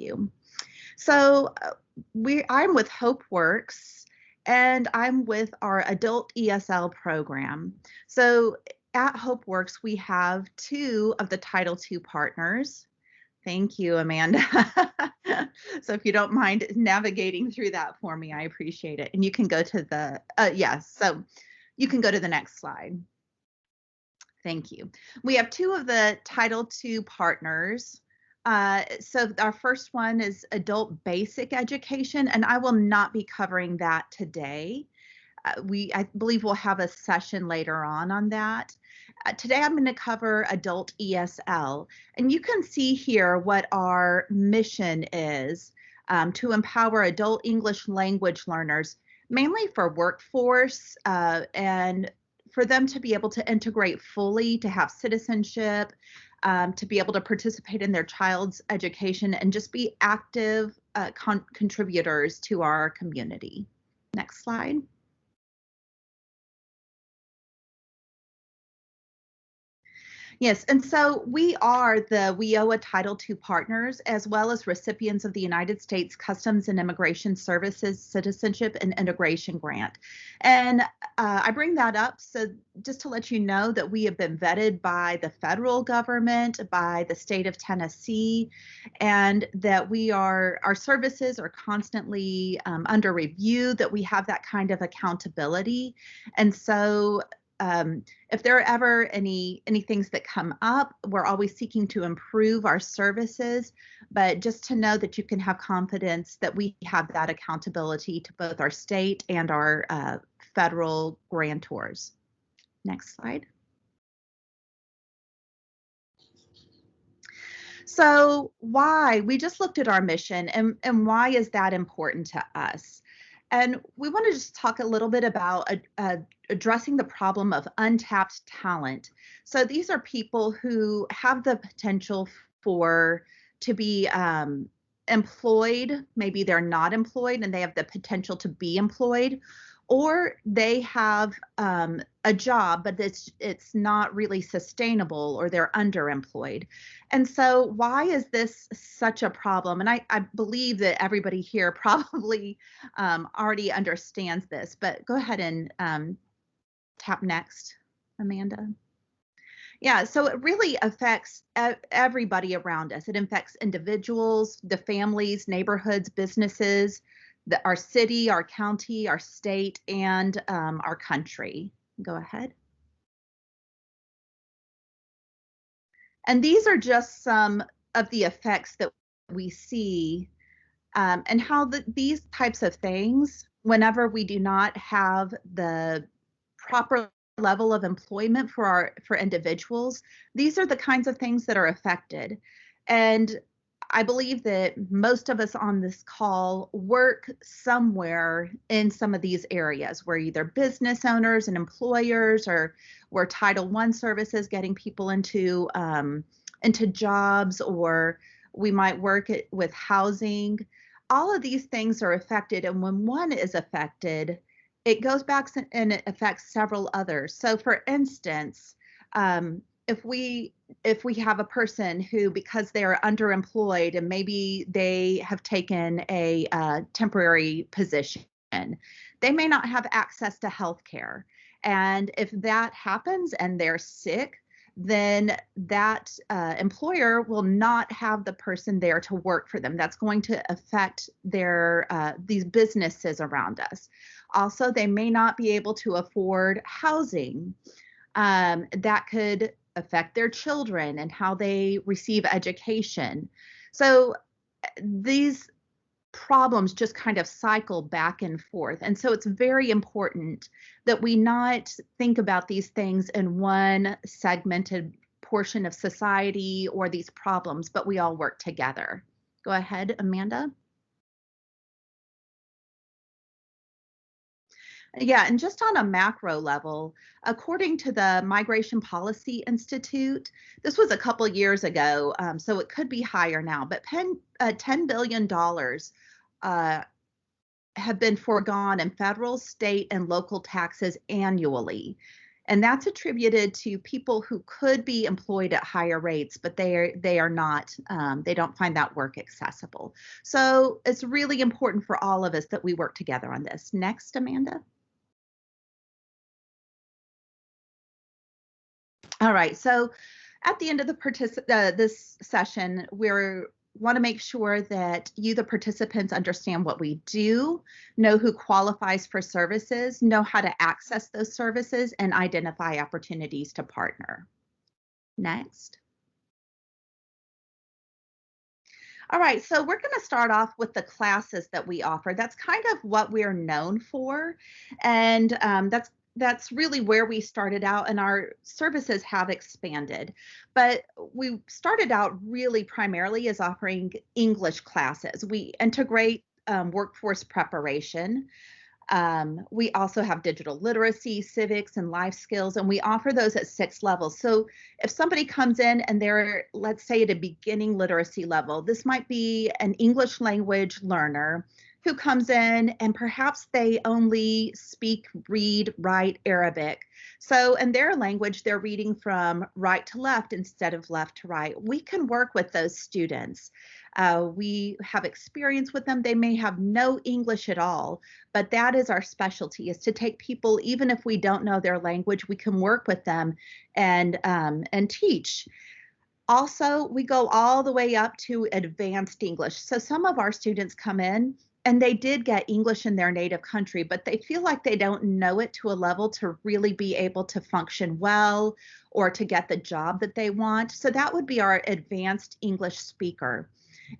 you. So I'm with Hopeworks, and I'm with our adult ESL program. So at Hopeworks, we have two of the Title II partners. Thank you, Amanda. So if you don't mind navigating through that for me, I appreciate it. And you can go to the, yes, so you can go to the next slide. Thank you. We have two of the Title II partners. So our first one is adult basic education, and I will not be covering that today. I believe we'll have a session later on that. Today I'm going to cover adult ESL, and you can see here what our mission is, to empower adult English language learners, mainly for workforce and for them to be able to integrate fully, to have citizenship, to be able to participate in their child's education and just be active contributors to our community. Next slide. Yes, and so we are the WIOA Title II partners, as well as recipients of the United States Customs and Immigration Services Citizenship and Integration Grant. And I bring that up so just to let you know that we have been vetted by the federal government, by the state of Tennessee, and that our services are constantly under review, that we have that kind of accountability. And so if there are ever any things that come up, we're always seeking to improve our services, but just to know that you can have confidence that we have that accountability to both our state and our federal grantors. Next slide. So why? We just looked at our mission, and why is that important to us? And we want to just talk a little bit about addressing the problem of untapped talent. So these are people who have the potential to be employed. Maybe they're not employed and they have the potential to be employed, or they have a job, but it's not really sustainable, or they're underemployed. And so why is this such a problem? And I believe that everybody here probably already understands this, but go ahead and tap next, Amanda. Yeah, so it really affects everybody around us. It affects individuals, the families, neighborhoods, businesses, our city, our county, our state, and our country. Go ahead. And these are just some of the effects that we see, and how these types of things, whenever we do not have the proper level of employment for individuals, these are the kinds of things that are affected. And I believe that most of us on this call work somewhere in some of these areas. We're either business owners and employers, or we're Title I services, getting people into jobs, or we might work with housing. All of these things are affected, and when one is affected, it goes back and it affects several others. So for instance, if we have a person who, because they are underemployed and maybe they have taken a temporary position, they may not have access to health care. And if that happens and they're sick, then that employer will not have the person there to work for them. That's going to affect these businesses around us. Also, they may not be able to afford housing. That could affect their children and how they receive education. So these problems just kind of cycle back and forth. And so it's very important that we not think about these things in one segmented portion of society or these problems, but we all work together. Go ahead, Amanda. Yeah, and just on a macro level, according to the Migration Policy Institute, this was a couple years ago, so it could be higher now, but $10 billion have been foregone in federal, state, and local taxes annually. And that's attributed to people who could be employed at higher rates, but they are not, they don't find that work accessible. So it's really important for all of us that we work together on this. Next, Amanda. All right, so at the end of this session, we want to make sure that you, the participants, understand what we do, know who qualifies for services, know how to access those services, and identify opportunities to partner. Next. All right, so we're going to start off with the classes that we offer. That's kind of what we're known for, and that's really where we started out, and our services have expanded. But we started out really primarily as offering English classes. We integrate workforce preparation. We also have digital literacy, civics, and life skills, and we offer those at 6 levels. So if somebody comes in and they're, let's say, at a beginning literacy level, this might be an English language learner who comes in and perhaps they only speak, read, write Arabic. So in their language, they're reading from right to left instead of left to right. We can work with those students. We have experience with them. They may have no English at all, but that is our specialty, is to take people, even if we don't know their language, we can work with them and teach. Also, we go all the way up to advanced English. So some of our students come in and they did get English in their native country, but they feel like they don't know it to a level to really be able to function well or to get the job that they want. So that would be our advanced English speaker.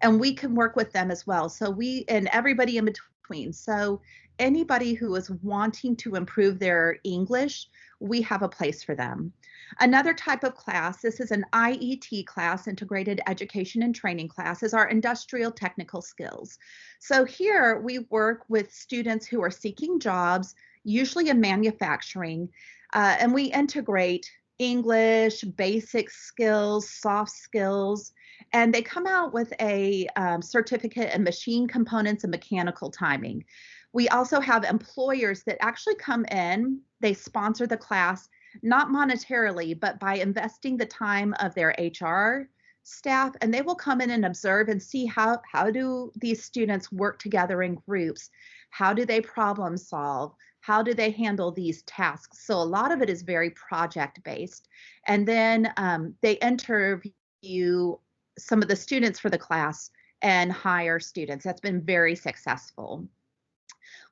And we can work with them as well. So we, and everybody in between. So anybody who is wanting to improve their English, we have a place for them. Another type of class, this is an IET class, Integrated Education and Training class, is our industrial technical skills. So here we work with students who are seeking jobs, usually in manufacturing, and we integrate English, basic skills, soft skills, and they come out with a certificate in machine components and mechanical timing. We also have employers that actually come in, they sponsor the class, not monetarily, but by investing the time of their HR staff, and they will come in and observe and see how do these students work together in groups? How do they problem solve? How do they handle these tasks? So a lot of it is very project based. And then they interview some of the students for the class and hire students. That's been very successful.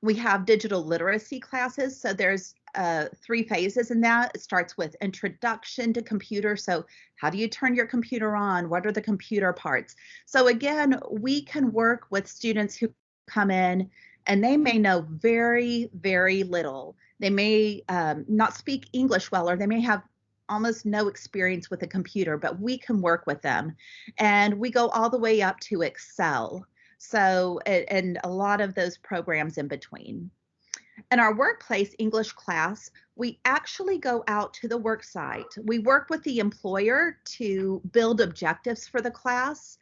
We have digital literacy classes. So there's 3 phases in that. It starts with introduction to computer. So how do you turn your computer on? What are the computer parts? So again, we can work with students who come in and they may know very, very little. They may not speak English well, or they may have almost no experience with a computer, but we can work with them. And we go all the way up to Excel. So, and a lot of those programs in between. In our workplace English class, we actually go out to the work site. We work with the employer to build objectives for the class.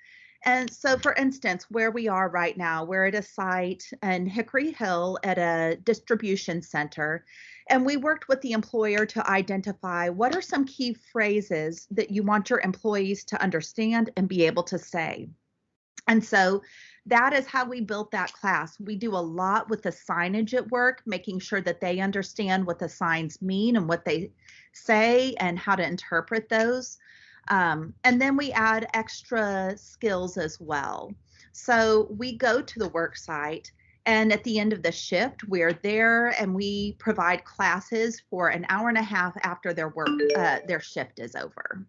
And so, for instance, where we are right now, we're at a site in Hickory Hill at a distribution center. And we worked with the employer to identify what are some key phrases that you want your employees to understand and be able to say. And so that is how we built that class. We do a lot with the signage at work, making sure that they understand what the signs mean and what they say and how to interpret those. And then we add extra skills as well. So we go to the work site, and at the end of the shift, we're there and we provide classes for an hour and a half after their shift is over.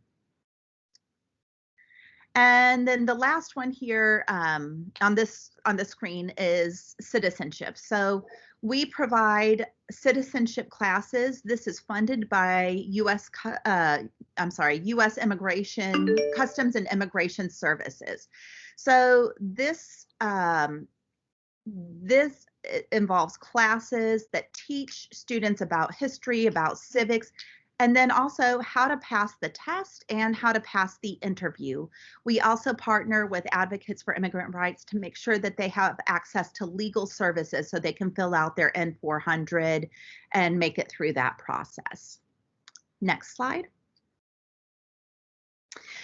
And then the last one here on the screen is citizenship. So we provide citizenship classes. This is funded by U.S. Immigration, Customs and Immigration Services. So this involves classes that teach students about history, about civics, and then also how to pass the test and how to pass the interview. We also partner with advocates for immigrant rights to make sure that they have access to legal services so they can fill out their N-400 and make it through that process. Next slide.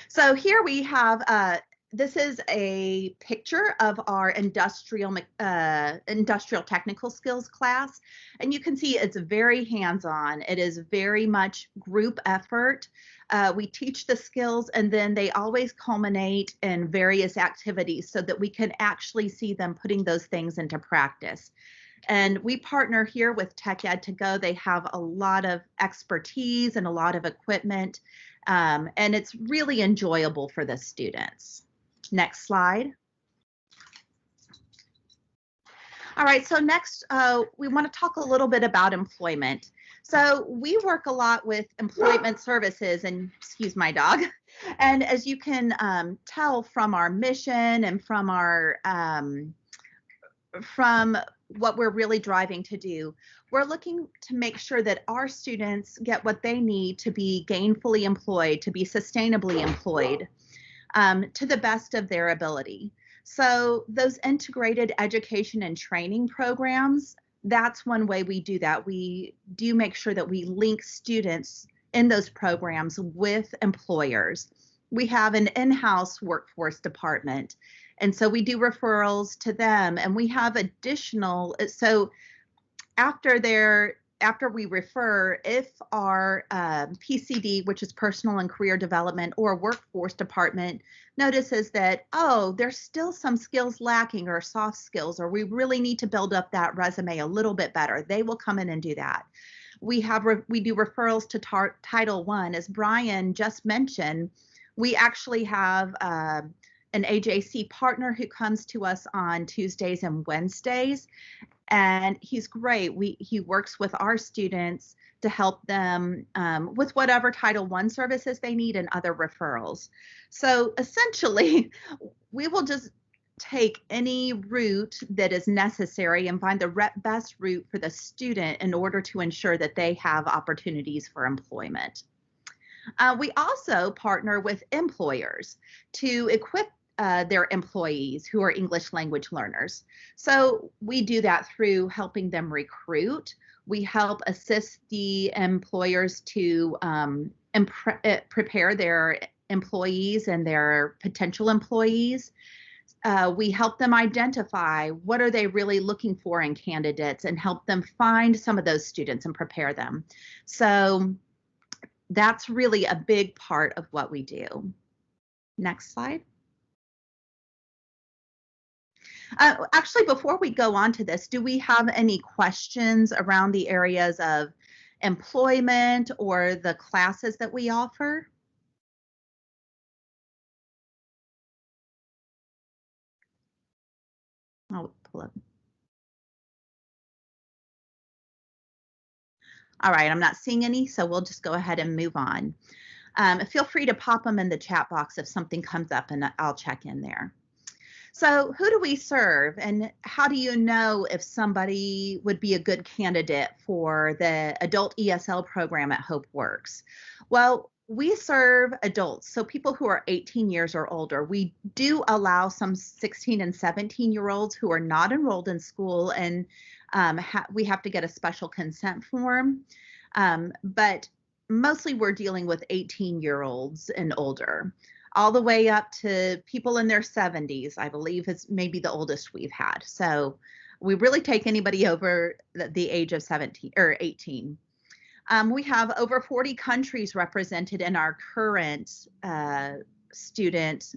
So here we have, this is a picture of our industrial technical skills class. And you can see it's very hands-on. It is very much group effort. We teach the skills and then they always culminate in various activities so that we can actually see them putting those things into practice. And we partner here with Tech Ed to Go. They have a lot of expertise and a lot of equipment, and it's really enjoyable for the students. Next slide. All right, so next we want to talk a little bit about employment. So we work a lot with employment services, and excuse my dog. And as you can tell from our mission and from our from what we're really driving to do, we're looking to make sure that our students get what they need to be gainfully employed, to be sustainably employed, to the best of their ability. So those integrated education and training programs, that's one way we do that. We do make sure that we link students in those programs with employers. We have an in-house workforce department, and so we do referrals to them, and we have additional, so after we refer, if our PCD, which is personal and career development, or workforce department notices that, oh, there's still some skills lacking or soft skills, or we really need to build up that resume a little bit better, they will come in and do that. We do referrals to Title I. As Brian just mentioned, we actually have an AJC partner who comes to us on Tuesdays and Wednesdays, and he's great. He works with our students to help them with whatever Title I services they need and other referrals. So essentially, we will just take any route that is necessary and find the best route for the student in order to ensure that they have opportunities for employment. We also partner with employers to equip their employees who are English language learners. So we do that through helping them recruit. We help assist the employers to prepare their employees and their potential employees. We help them identify what are they really looking for in candidates and help them find some of those students and prepare them. So that's really a big part of what we do. Next slide. Actually, before we go on to this, do we have any questions around the areas of employment or the classes that we offer? I'll pull up. All right, I'm not seeing any, so we'll just go ahead and move on. Feel free to pop them in the chat box if something comes up, and I'll check in there. So who do we serve, and how do you know if somebody would be a good candidate for the adult ESL program at Hopeworks? Well, we serve adults, so people who are 18 years or older. We do allow some 16 and 17-year-olds who are not enrolled in school, and we have to get a special consent form. But mostly we're dealing with 18-year-olds and older, all the way up to people in their 70s, I believe is maybe the oldest we've had. So we really take anybody over the age of 17 or 18. We have over 40 countries represented in our current student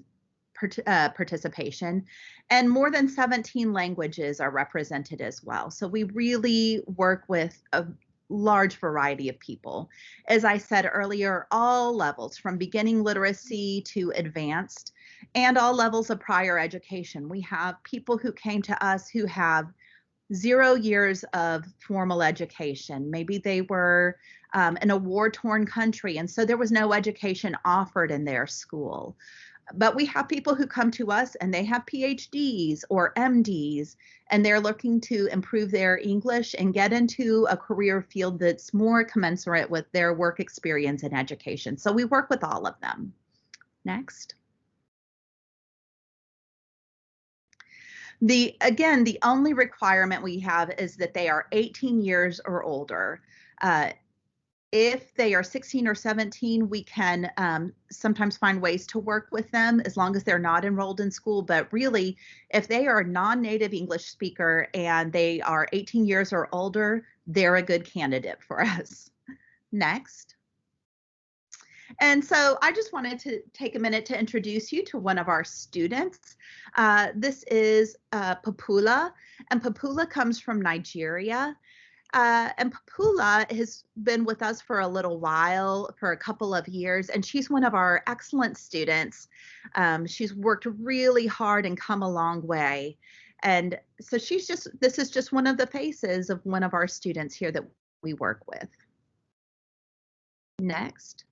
participation, and more than 17 languages are represented as well. So we really work with a large variety of people. As I said earlier, all levels from beginning literacy to advanced, and all levels of prior education. We have people who came to us who have 0 years of formal education. Maybe they were in a war-torn country, and so there was no education offered in their school. But we have people who come to us and they have PhDs or MDs, and they're looking to improve their English and get into a career field that's more commensurate with their work experience and education. So we work with all of them. Next. Again, the only requirement we have is that they are 18 years or older. If they are 16 or 17, we can sometimes find ways to work with them as long as they're not enrolled in school. But really, if they are a non-native English speaker and they are 18 years or older, they're a good candidate for us. Next. And so I just wanted to take a minute to introduce you to one of our students. This is Papula, and Papula comes from Nigeria. And Papula has been with us for a little while, for a couple of years, and she's one of our excellent students. She's worked really hard and come a long way. And so this is just one of the faces of one of our students here that we work with. Next.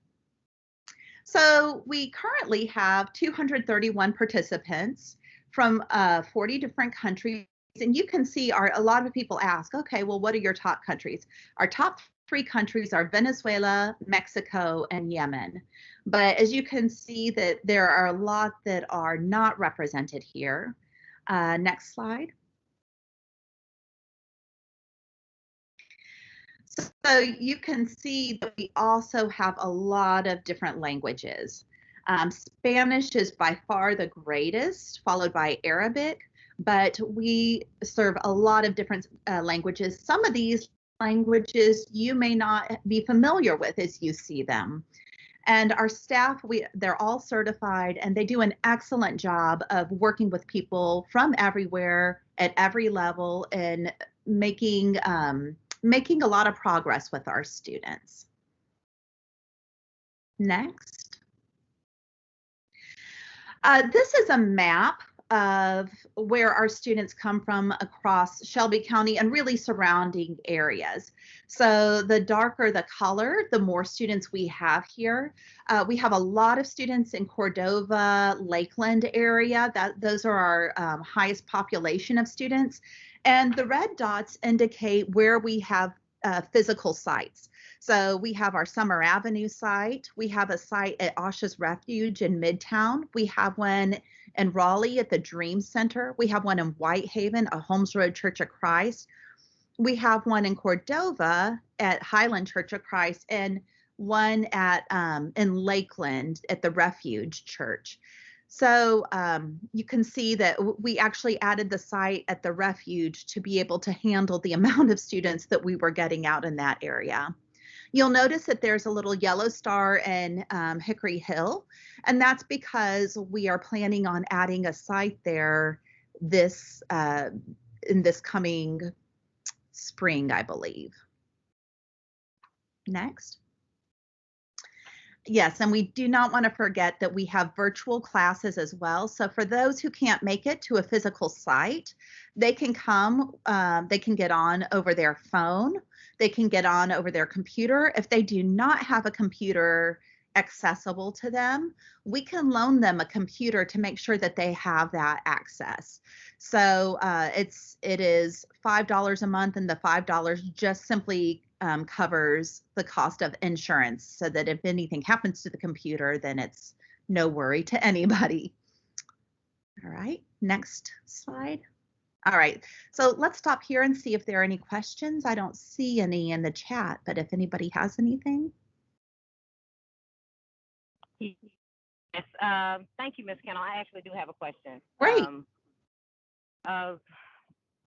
So we currently have 231 participants from 40 different countries. And you can see a lot of people ask, okay, well, what are your top countries? Our top 3 countries are Venezuela, Mexico, and Yemen. But as you can see that there are a lot that are not represented here. Next slide. So you can see that we also have a lot of different languages. Spanish is by far the greatest, followed by Arabic, but we serve a lot of different languages. Some of these languages you may not be familiar with as you see them. And our staff, they're all certified, and they do an excellent job of working with people from everywhere at every level and making a lot of progress with our students. Next. This is a map of where our students come from across Shelby County and really surrounding areas. So the darker the color, the more students we have here. We have a lot of students in Cordova, Lakeland area. Those are our highest population of students. And the red dots indicate where we have physical sites. So we have our Summer Avenue site. We have a site at Asha's Refuge in Midtown. We have one in Raleigh at the Dream Center. We have one in Whitehaven, a Holmes Road Church of Christ. We have one in Cordova at Highland Church of Christ, and one at in Lakeland at the Refuge Church. So you can see that we actually added the site at the Refuge to be able to handle the amount of students that we were getting out in that area. You'll notice that there's a little yellow star in Hickory Hill, and that's because we are planning on adding a site there in this coming spring, I believe. Next. Yes, and we do not want to forget that we have virtual classes as well. So for those who can't make it to a physical site, they can come, they can get on over their phone, they can get on over their computer. If they do not have a computer accessible to them, we can loan them a computer to make sure that they have that access. So it is $5 a month, and the $5 just simply covers the cost of insurance, so that if anything happens to the computer, then it's no worry to anybody. All right, next slide. All right, so let's stop here and see if there are any questions. I don't see any in the chat, but if anybody has anything. Yes, thank you, Ms. Kennell. I actually do have a question. Great.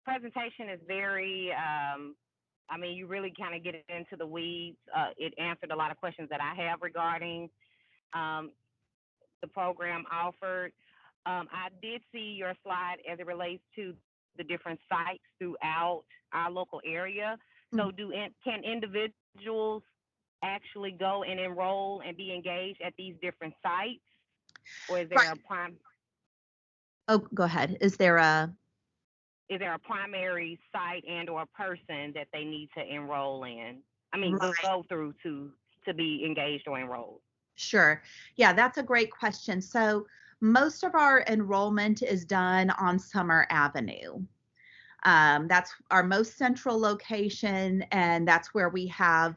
Presentation is very, I mean, you really kind of get into the weeds. It answered a lot of questions that I have regarding the program offered. I did see your slide as it relates to the different sites throughout our local area. So can individuals actually go and enroll and be engaged at these different sites? Or is there a prime? Oh, go ahead. Is there a primary site and or person that they need to enroll in? I mean, Right. go through to be engaged or enrolled? Sure. Yeah, that's a great question. So most of our enrollment is done on Summer Avenue. That's our most central location, and that's where we have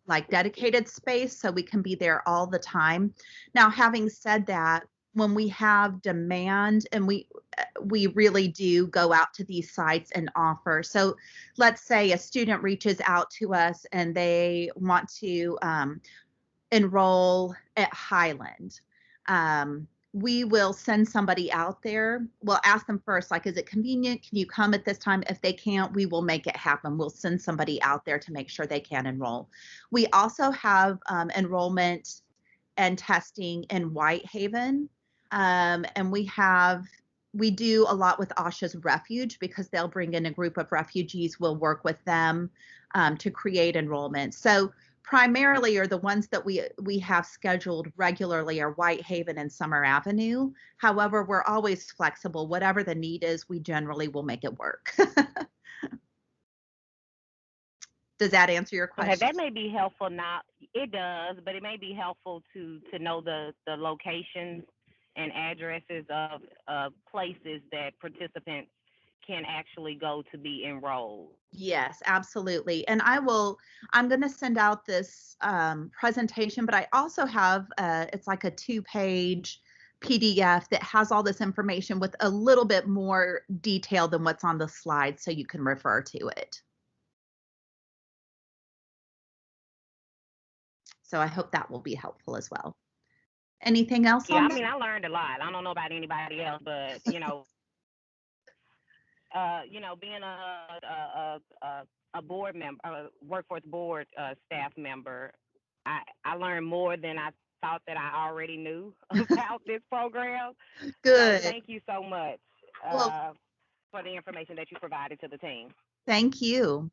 like dedicated space, so we can be there all the time. Now, having said that, when we have demand, and we really do go out to these sites and offer. So let's say a student reaches out to us and they want to enroll at Highland. We will send somebody out there. We'll ask them first, like, is it convenient? Can you come at this time? If they can't, we will make it happen. We'll send somebody out there to make sure they can enroll. We also have enrollment and testing in Whitehaven. And we do a lot with Asha's Refuge because they'll bring in a group of refugees. We'll work with them to create enrollment. So primarily are the ones that we have scheduled regularly are Whitehaven and Summer Avenue. However, we're always flexible. Whatever the need is, we generally will make it work. Does that answer your Okay, question? that may be helpful now. It does, but it may be helpful to know the locations and addresses of places that participants can actually go to be enrolled. Yes, absolutely. And I'm going to send out this presentation, but I also have, it's like a 2-page PDF that has all this information with a little bit more detail than what's on the slide so you can refer to it. So I hope that will be helpful as well. Anything else Yeah, on I that? mean, I learned a lot. I don't know about anybody else, but being a board member, a workforce board staff member, I learned more than I thought that I already knew about this program. So Good. thank you so much Well, for the information that you provided to the team. thank you.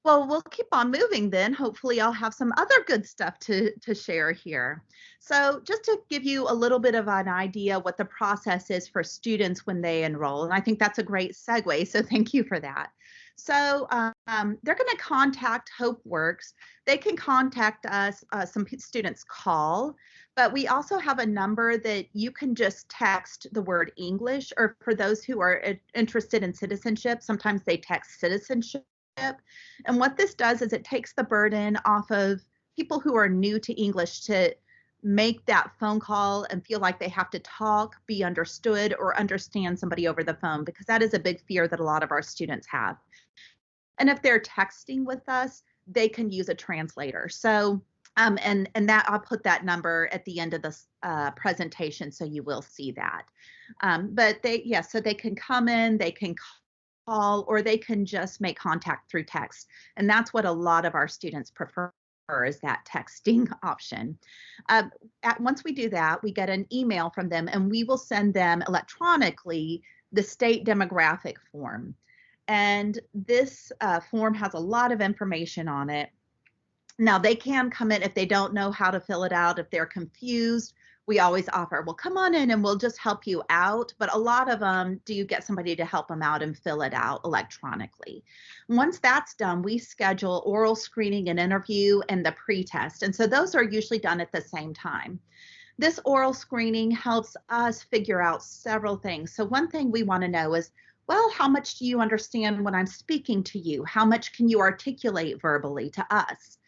Well, we'll keep on moving then. Hopefully, I'll have some other good stuff to share here. So, just to give you a little bit of an idea what the process is for students when they enroll, and I think that's a great segue. So, thank you for that. So, they're going to contact Hopeworks. They can contact us. Some students call, but we also have a number that you can just text the word English, or for those who are interested in citizenship, sometimes they text citizenship. And what this does is it takes the burden off of people who are new to English to make that phone call and feel like they have to talk, be understood, or understand somebody over the phone, because that is a big fear that a lot of our students have. And if they're texting with us, they can use a translator. So, and that I'll put that number at the end of this presentation, so you will see that. But so they can come in, they can call, or they can just make contact through text. And that's what a lot of our students prefer, is that texting option. Once we do that, we get an email from them, and we will send them electronically the state demographic form. And this form has a lot of information on it. Now, they can come in if they don't know how to fill it out, if they're confused. We always offer, well, come on in and we'll just help you out. But a lot of them do get somebody to help them out and fill it out electronically. Once that's done, we schedule oral screening and interview and the pre-test. And so those are usually done at the same time. This oral screening helps us figure out several things. So one thing we want to know is, well, how much do you understand when I'm speaking to you? How much can you articulate verbally to us?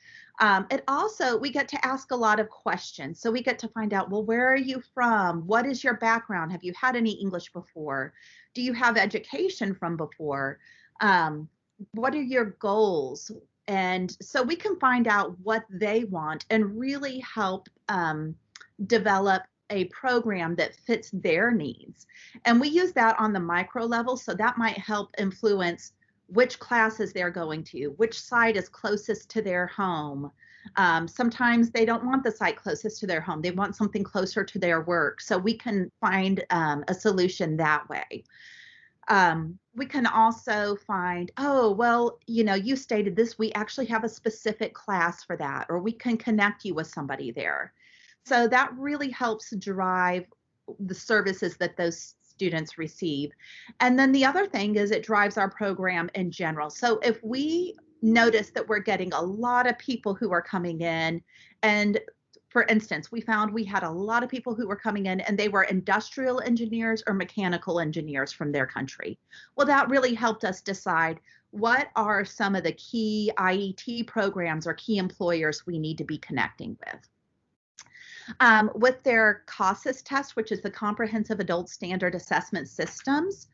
It also, we get to ask a lot of questions. So we get to find out, well, where are you from? What is your background? Have you had any English before? Do you have education from before? What are your goals? And so we can find out what they want and really help develop a program that fits their needs. And we use that on the micro level. So that might help influence which classes they're going to, which site is closest to their home. Sometimes they don't want the site closest to their home. They want something closer to their work. So we can find a solution that way. We can also find, oh, well, you stated this, we actually have a specific class for that, or we can connect you with somebody there. So that really helps drive the services that those students receive. And then the other thing is it drives our program in general. So if we notice that we're getting a lot of people who are coming in, and for instance, we found we had a lot of people who were coming in and they were industrial engineers or mechanical engineers from their country. Well, that really helped us decide what are some of the key IET programs or key employers we need to be connecting with. With their CASAS test, which is the Comprehensive Adult Standard Assessment Systems,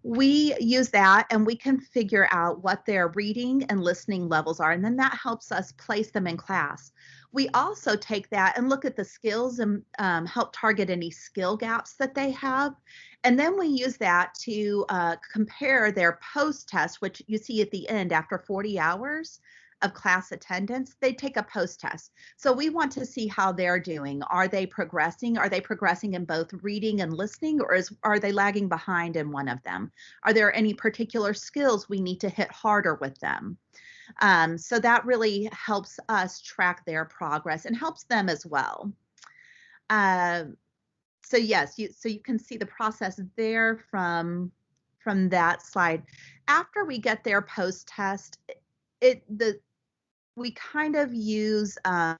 we use that and we can figure out what their reading and listening levels are, and then that helps us place them in class. We also take that and look at the skills and help target any skill gaps that they have. And then we use that to compare their post test, which you see at the end after 40 hours of class attendance, they take a post test. So we want to see how they're doing. Are they progressing? Are they progressing in both reading and listening, or are they lagging behind in one of them? Are there any particular skills we need to hit harder with them? So that really helps us track their progress and helps them as well. So yes, so you can see the process there from that slide. After we get their post test, we kind of use a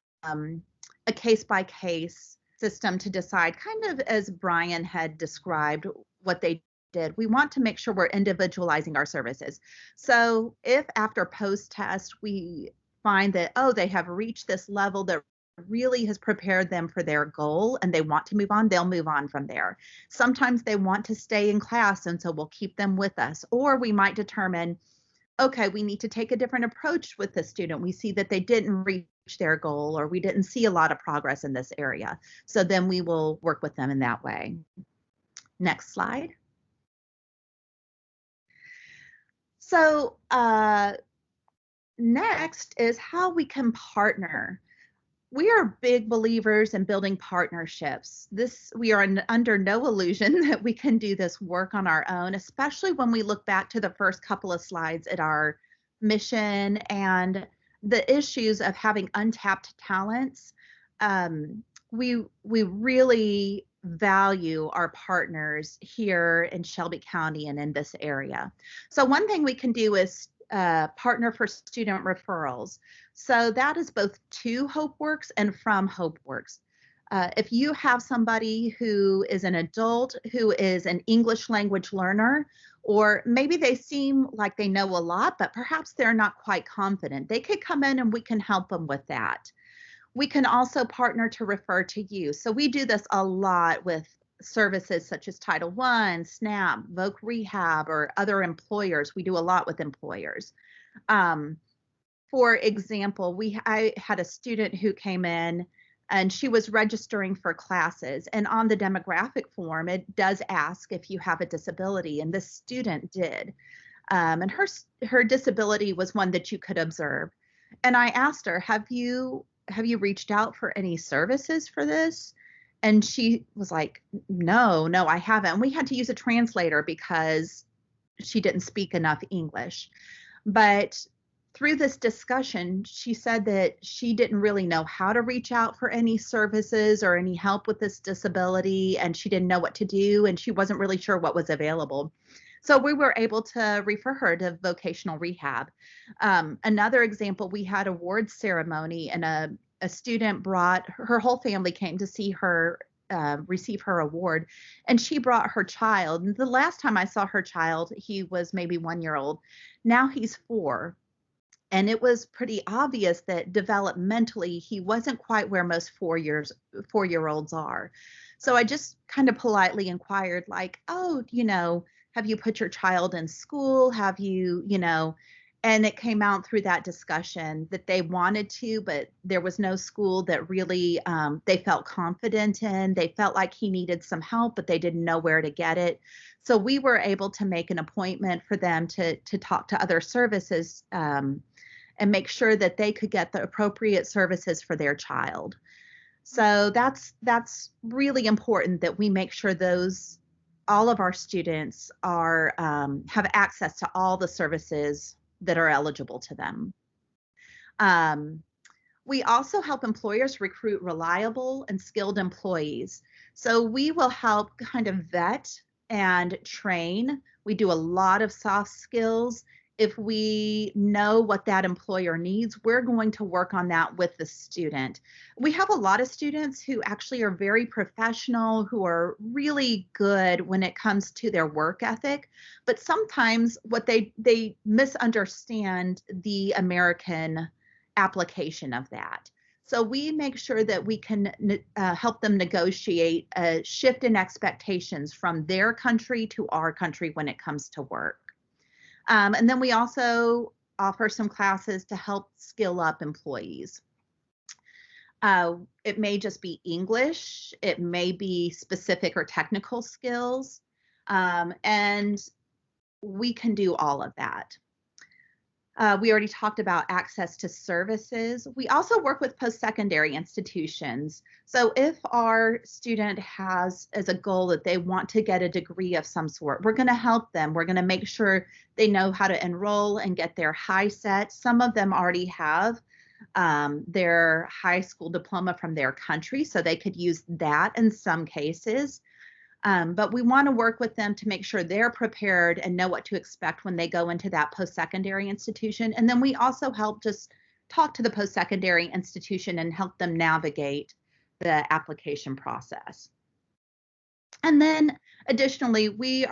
case by case system to decide, kind of as Brian had described what they did. We want to make sure we're individualizing our services. So if after post test we find that, oh, they have reached this level that really has prepared them for their goal and they want to move on, they'll move on from there. Sometimes they want to stay in class, and so we'll keep them with us. Or we might determine, okay, we need to take a different approach with the student. We see that they didn't reach their goal, or we didn't see a lot of progress in this area. So then we will work with them in that way. Next slide. So next is how we can partner. We are big believers in building partnerships. We are under no illusion that we can do this work on our own, especially when we look back to the first couple of slides at our mission and the issues of having untapped talents. We really value our partners here in Shelby County and in this area. So one thing we can do is partner for student referrals. So that is both to Hopeworks and from Hopeworks. If you have somebody who is an adult who is an English language learner, or maybe they seem like they know a lot, but perhaps they're not quite confident, they could come in and we can help them with that. We can also partner to refer to you. So we do this a lot with services such as Title I, SNAP, Voc Rehab, or other employers. We do a lot with employers. For example, I had a student who came in and she was registering for classes. And on the demographic form, it does ask if you have a disability, and this student did. And her disability was one that you could observe. And I asked her, have you reached out for any services for this? And she was like, no, I haven't. And we had to use a translator because she didn't speak enough English. But through this discussion, she said that she didn't really know how to reach out for any services or any help with this disability, and she didn't know what to do, and she wasn't really sure what was available. So we were able to refer her to vocational rehab. Another example, we had a awards ceremony, and a student brought her whole family came to see her receive her award, and she brought her child. And the last time I saw her child, he was maybe 1 year old. Now he's 4. And it was pretty obvious that developmentally he wasn't quite where most 4-year-olds are. So I just kind of politely inquired, like, oh, have you put your child in school? Have you, and it came out through that discussion that they wanted to, but there was no school that really they felt confident in. They felt like he needed some help, but they didn't know where to get it. So we were able to make an appointment for them to talk to other services and make sure that they could get the appropriate services for their child. So that's really important that we make sure all of our students are have access to all the services that are eligible to them. We also help employers recruit reliable and skilled employees. So we will help kind of vet and train. We do a lot of soft skills. If we know what that employer needs, we're going to work on that with the student. We have a lot of students who actually are very professional, who are really good when it comes to their work ethic, but sometimes what they misunderstand the American application of that. So we make sure that we can help them negotiate a shift in expectations from their country to our country when it comes to work. And then we also offer some classes to help skill up employees. It may just be English, it may be specific or technical skills, and we can do all of that. We already talked about access to services. We also work with post-secondary institutions. So if our student has as a goal that they want to get a degree of some sort, we're going to help them. We're going to make sure they know how to enroll and get their high set. Some of them already have their high school diploma from their country, so they could use that in some cases. But we want to work with them to make sure they're prepared and know what to expect when they go into that post-secondary institution. And then we also help just talk to the post-secondary institution and help them navigate the application process. And then additionally, we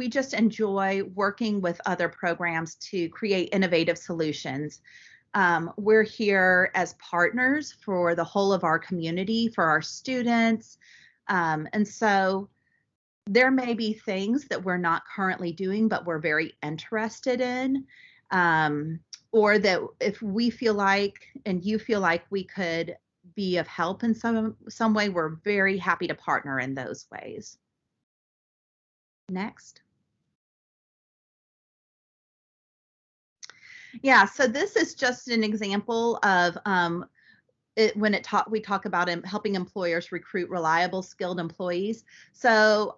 just enjoy working with other programs to create innovative solutions. We're here as partners for the whole of our community, for our students. And so there may be things that we're not currently doing, but we're very interested in, or that if we feel like, and you feel like we could be of help in some way, we're very happy to partner in those ways. Next. Yeah, so this is just an example of we talk about helping employers recruit reliable, skilled employees. So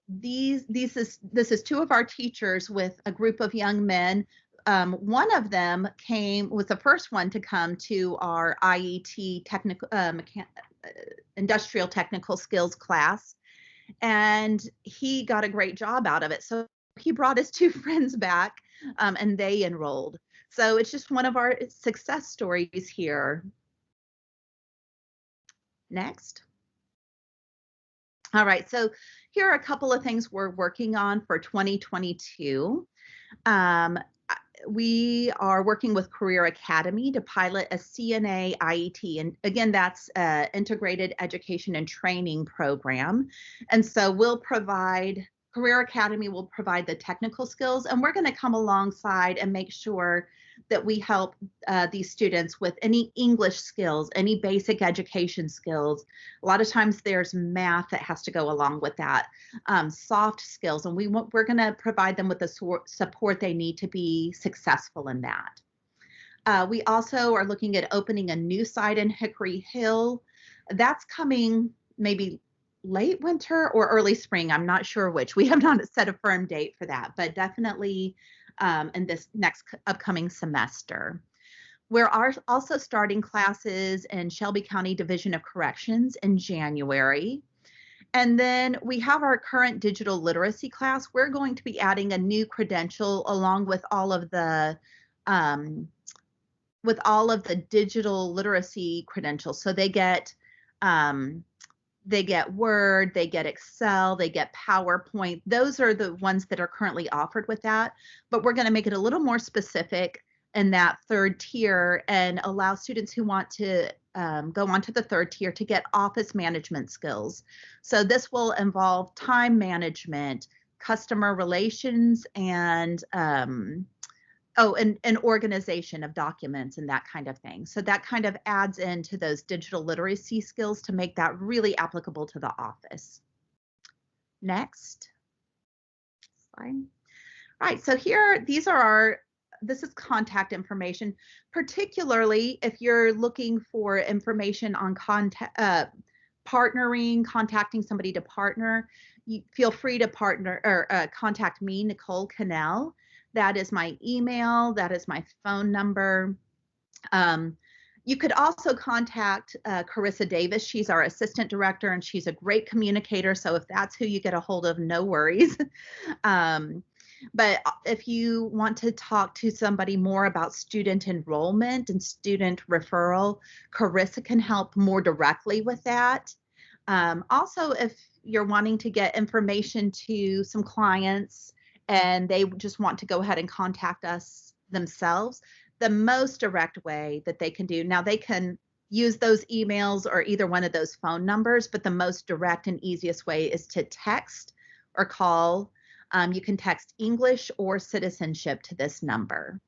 this is two of our teachers with a group of young men. One of them was the first one to come to our IET industrial technical skills class, and he got a great job out of it. So he brought his two friends back, and they enrolled. So it's just one of our success stories here. Next. All right, so here are a couple of things we're working on for 2022. We are working with Career Academy to pilot a CNA IET. And again, that's an integrated education and training program. And so Career Academy will provide the technical skills, and we're going to come alongside and make sure that we help these students with any English skills, any basic education skills. A lot of times there's math that has to go along with that, soft skills, and we're going to provide them with the support they need to be successful in that. We also are looking at opening a new site in Hickory Hill. That's coming maybe late winter or early spring. I'm not sure which. We have not set a firm date for that, but definitely in this next upcoming semester. We're also starting classes in Shelby County Division of Corrections in January. And then we have our current digital literacy class. We're going to be adding a new credential along with all of the digital literacy credentials. So they get Word, they get Excel, they get PowerPoint. Those are the ones that are currently offered with that. But we're going to make it a little more specific in that third tier and allow students who want to go on to the third tier to get office management skills. So this will involve time management, customer relations, and organization of documents and that kind of thing. So that kind of adds into those digital literacy skills to make that really applicable to the office. Next slide. All right, so this is contact information, particularly if you're looking for information on partnering, contacting somebody to partner. You feel free to contact me, Nicole Kennell. That is my email. That is my phone number. You could also contact Carissa Davis. She's our assistant director, and she's a great communicator. So if that's who you get a hold of, no worries. But if you want to talk to somebody more about student enrollment and student referral, Carissa can help more directly with that. Also, if you're wanting to get information to some clients and they just want to go ahead and contact us themselves, the most direct way that they can do, now they can use those emails or either one of those phone numbers, but the most direct and easiest way is to text or call. You can text English or citizenship to this number.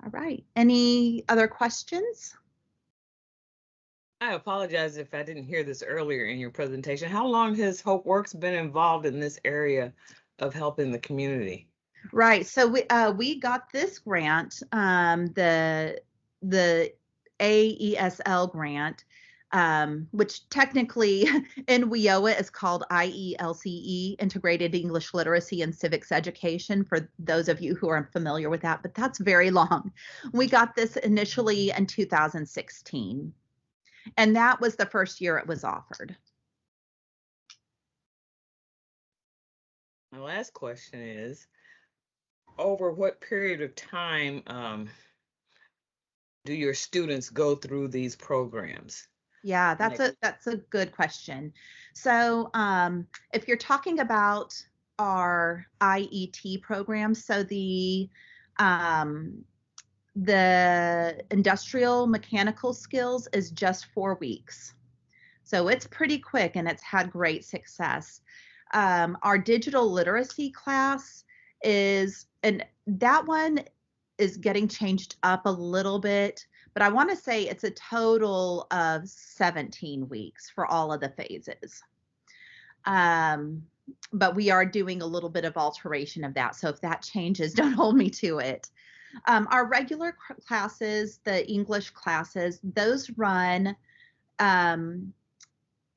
All right. Any other questions? I apologize if I didn't hear this earlier in your presentation. How long has Hopeworks been involved in this area of helping the community? Right. So we got this grant, the AESL grant, which technically in WIOA is called IELCE, Integrated English Literacy and Civics Education, for those of you who are familiar with that, but that's very long. We got this initially in 2016, and that was the first year it was offered. My last question is, over what period of time do your students go through these programs? Yeah, that's a good question. So if you're talking about our IET program, so the industrial mechanical skills is just 4 weeks. So it's pretty quick and it's had great success. Our digital literacy class and that one is getting changed up a little bit, but I want to say it's a total of 17 weeks for all of the phases. But we are doing a little bit of alteration of that. So if that changes, don't hold me to it. Our regular classes, the English classes, those run,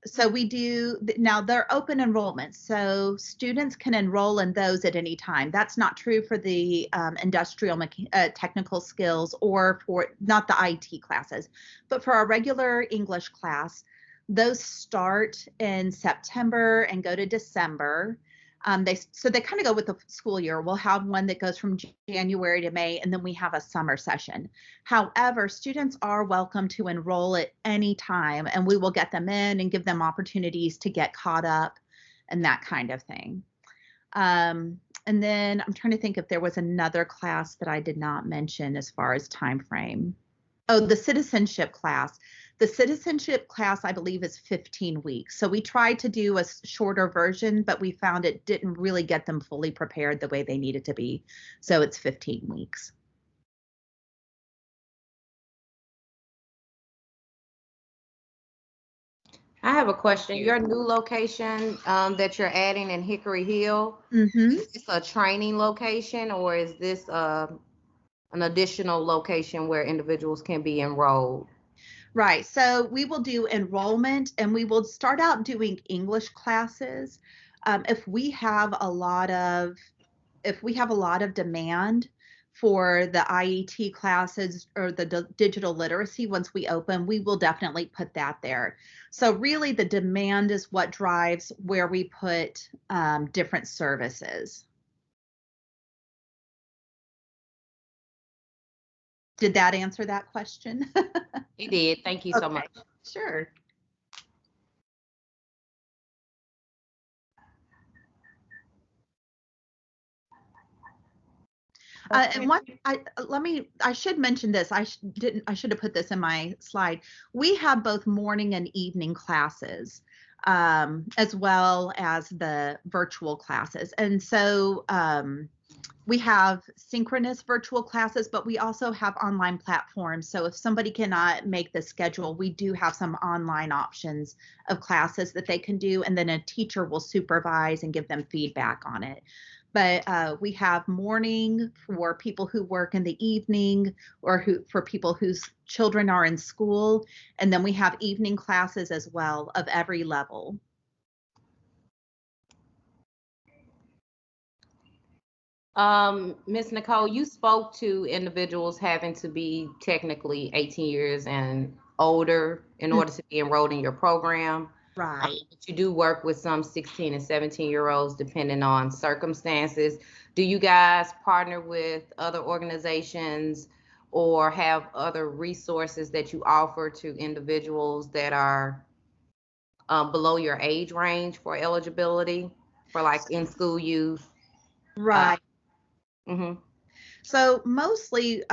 so we do, now they're open enrollment, so students can enroll in those at any time. That's not true for the industrial technical skills or for, not the IT classes, but for our regular English class, those start in September and go to December. So they kind of go with the school year. We'll have one that goes from January to May, and then we have a summer session. However, students are welcome to enroll at any time, and we will get them in and give them opportunities to get caught up and that kind of thing. And then I'm trying to think if there was another class that I did not mention as far as time frame. Oh, the citizenship class. The citizenship class, I believe, is 15 weeks. So we tried to do a shorter version, but we found it didn't really get them fully prepared the way they needed to be. So it's 15 weeks. I have a question. Your new location that you're adding in Hickory Hill, is this a training location, or is this an additional location where individuals can be enrolled? Right. So we will do enrollment, and we will start out doing English classes. If we have a lot of demand for the IET classes or the digital literacy, once we open, we will definitely put that there. So really the demand is what drives where we put different services. Did that answer that question? It did. Thank you so much. Sure. And what I should mention this. I should have put this in my slide. We have both morning and evening classes, as well as the virtual classes. And so we have synchronous virtual classes, but we also have online platforms. So if somebody cannot make the schedule, we do have some online options of classes that they can do, and then a teacher will supervise and give them feedback on it. But we have morning for people who work in the evening, or for people whose children are in school, and then we have evening classes as well of every level. Ms. Nicole, you spoke to individuals having to be technically 18 years and older in order to be enrolled in your program. Right. But you do work with some 16 and 17-year-olds depending on circumstances. Do you guys partner with other organizations or have other resources that you offer to individuals that are below your age range for eligibility for like in-school youth? Right. Mm-hmm. So mostly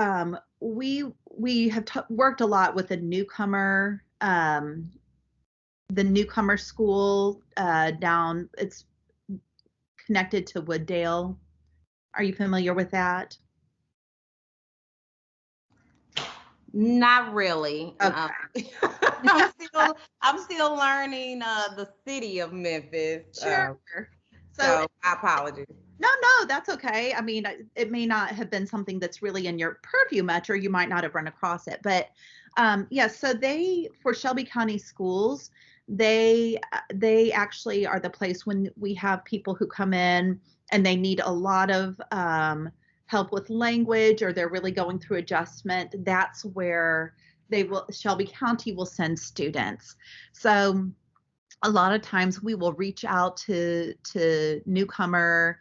we have worked a lot with the newcomer school down. It's connected to Wooddale. Are you familiar with that? Not really. Okay. I'm still learning the city of Memphis. Sure. So my apologies. No, that's okay. I mean, it may not have been something that's really in your purview much, or you might not have run across it. But yeah, so for Shelby County Schools, they actually are the place when we have people who come in and they need a lot of help with language, or they're really going through adjustment. That's where Shelby County will send students. So a lot of times we will reach out to newcomer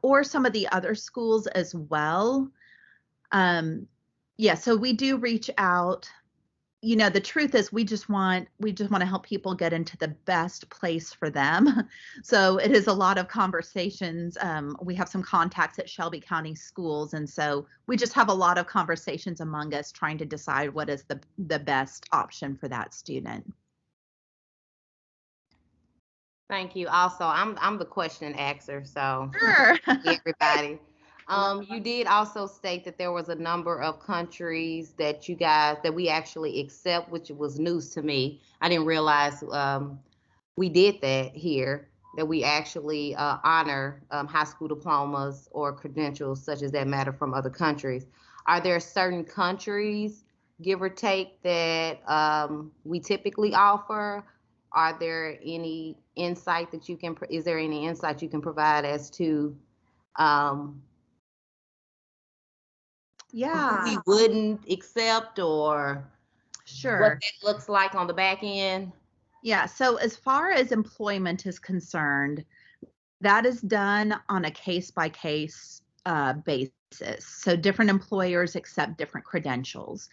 or some of the other schools as well. Yeah, so we do reach out. You know, the truth is we just want to help people get into the best place for them. So it is a lot of conversations. We have some contacts at Shelby County Schools, and so we just have a lot of conversations among us trying to decide what is the best option for that student. Thank you. Also, I'm the question asker, so Sure. everybody. You did also state that there was a number of countries that we actually accept, which was news to me. I didn't realize we did that here, that we actually honor high school diplomas or credentials such as that matter from other countries. Are there certain countries, give or take, that we typically offer? Are there any insight that is there any insight you can provide as to Yeah, we wouldn't accept, or sure, what that looks like on the back end? Yeah, so as far as employment is concerned, that is done on a case-by-case basis. So different employers accept different credentials.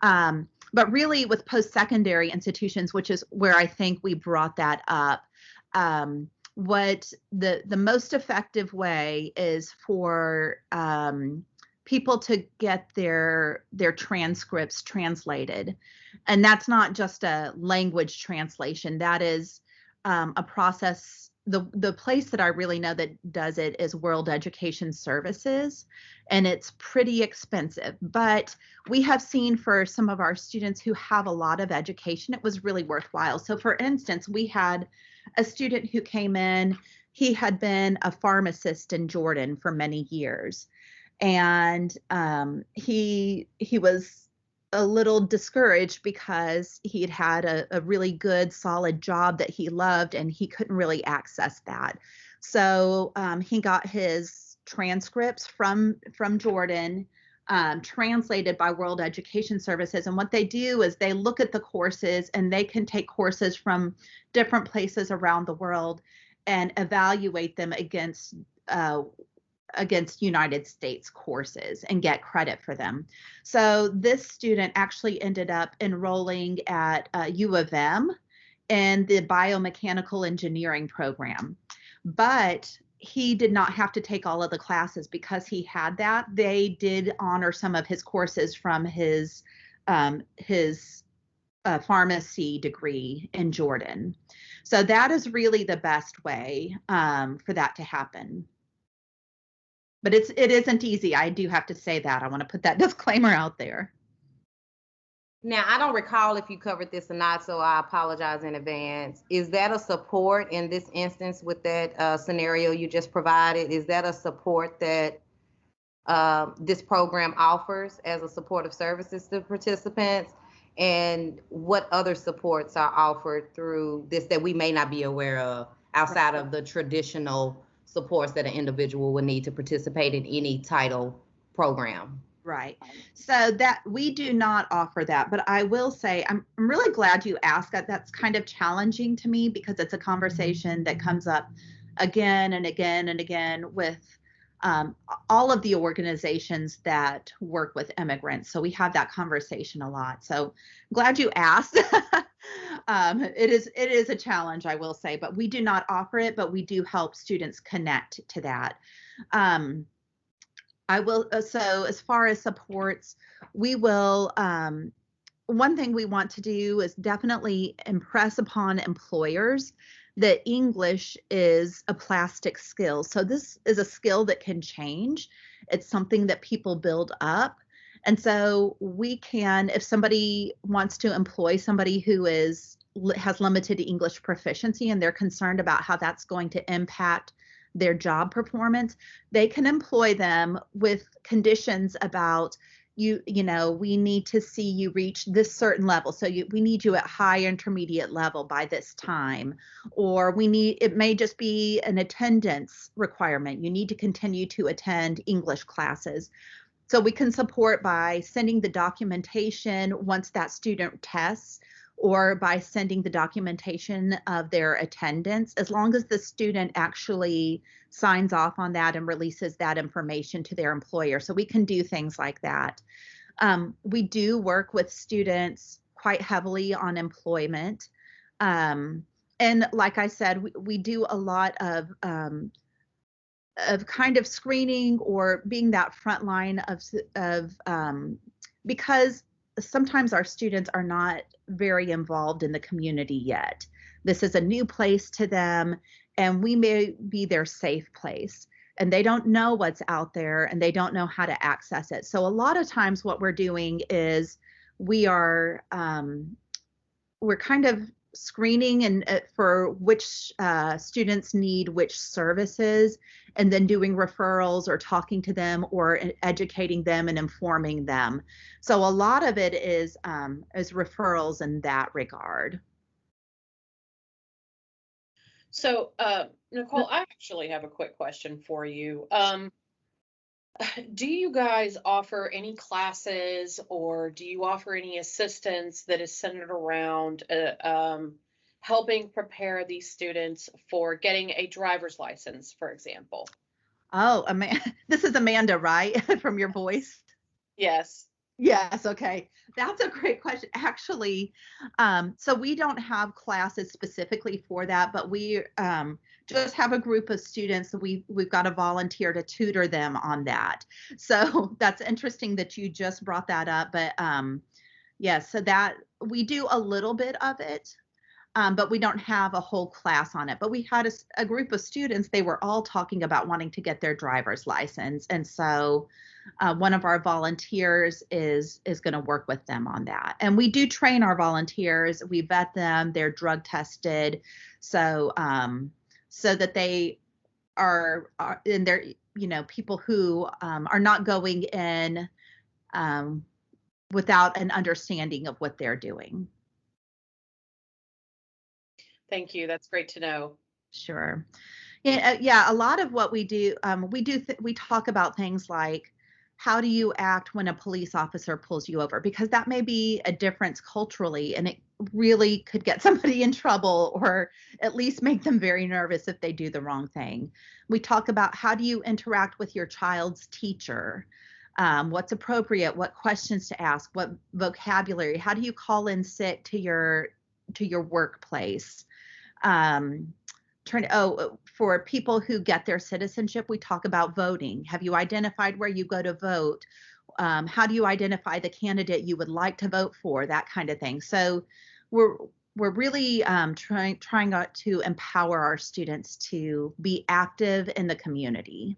But really with post-secondary institutions, which is where I think we brought that up, what the most effective way is for people to get their transcripts translated. And that's not just a language translation. That is a process. The place that I really know that does it is World Education Services, and it's pretty expensive. But we have seen for some of our students who have a lot of education, it was really worthwhile. So for instance, we had a student who came in. He had been a pharmacist in Jordan for many years, and he was a little discouraged because he had a really good, solid job that he loved, and he couldn't really access that. So he got his transcripts from Jordan, translated by World Education Services. And what they do is they look at the courses, and they can take courses from different places around the world and evaluate them against United States courses and get credit for them. So this student actually ended up enrolling at U of M in the biomechanical engineering program. But he did not have to take all of the classes because he had that. They did honor some of his courses from his pharmacy degree in Jordan. So that is really the best way for that to happen. But it isn't easy. I do have to say that. I want to put that disclaimer out there. Now, I don't recall if you covered this or not, so I apologize in advance. Is that a support in this instance with that scenario you just provided? Is that a support that this program offers as a supportive services to participants? And what other supports are offered through this that we may not be aware of outside of the traditional supports that an individual would need to participate in any title program? Right. So that we do not offer that, but I will say I'm really glad you asked that. That's kind of challenging to me because it's a conversation that comes up again and again and again with all of the organizations that work with immigrants. So we have that conversation a lot. So I'm glad you asked. It is a challenge, I will say, but we do not offer it, but we do help students connect to that. I will. So as far as supports, we will. One thing we want to do is definitely impress upon employers that English is a plastic skill. So this is a skill that can change. It's something that people build up. And so we can, if somebody wants to employ somebody who has limited English proficiency and they're concerned about how that's going to impact their job performance, they can employ them with conditions about we need to see you reach this certain level. So we need you at high intermediate level by this time, or it may just be an attendance requirement. You need to continue to attend English classes. So we can support by sending the documentation once that student tests, or by sending the documentation of their attendance, as long as the student actually signs off on that and releases that information to their employer. So we can do things like that. We do work with students quite heavily on employment. And like I said, we do a lot of kind of screening or being that front line of because sometimes our students are not very involved in the community yet. This is a new place to them, and we may be their safe place, and they don't know what's out there and they don't know how to access it. So a lot of times what we're doing is we're kind of screening and for which students need which services, and then doing referrals or talking to them or educating them and informing them. So a lot of it is referrals in that regard. So, Nicole, I actually have a quick question for you. Do you guys offer any classes, or do you offer any assistance that is centered around helping prepare these students for getting a driver's license, for example? Oh, this is Amanda, right? From your voice? Yes. Yes, okay. That's a great question. Actually, so we don't have classes specifically for that, but we just have a group of students. We've got a volunteer to tutor them on that. So that's interesting that you just brought that up. But yes, so that we do a little bit of it, but we don't have a whole class on it. But we had a group of students. They were all talking about wanting to get their driver's license, and so one of our volunteers is going to work with them on that. And we do train our volunteers. We vet them. They're drug tested, so that they are and they're people who are not going in without an understanding of what they're doing. Thank you. That's great to know. Sure. Yeah. A lot of what we do, we talk about things like, how do you act when a police officer pulls you over? Because that may be a difference culturally, and it really could get somebody in trouble, or at least make them very nervous if they do the wrong thing. We talk about, how do you interact with your child's teacher? What's appropriate? What questions to ask? What vocabulary? How do you call in sick to your workplace? For people who get their citizenship, we talk about voting. Have you identified where you go to vote? How do you identify the candidate you would like to vote for? That kind of thing. So we're really trying to empower our students to be active in the community.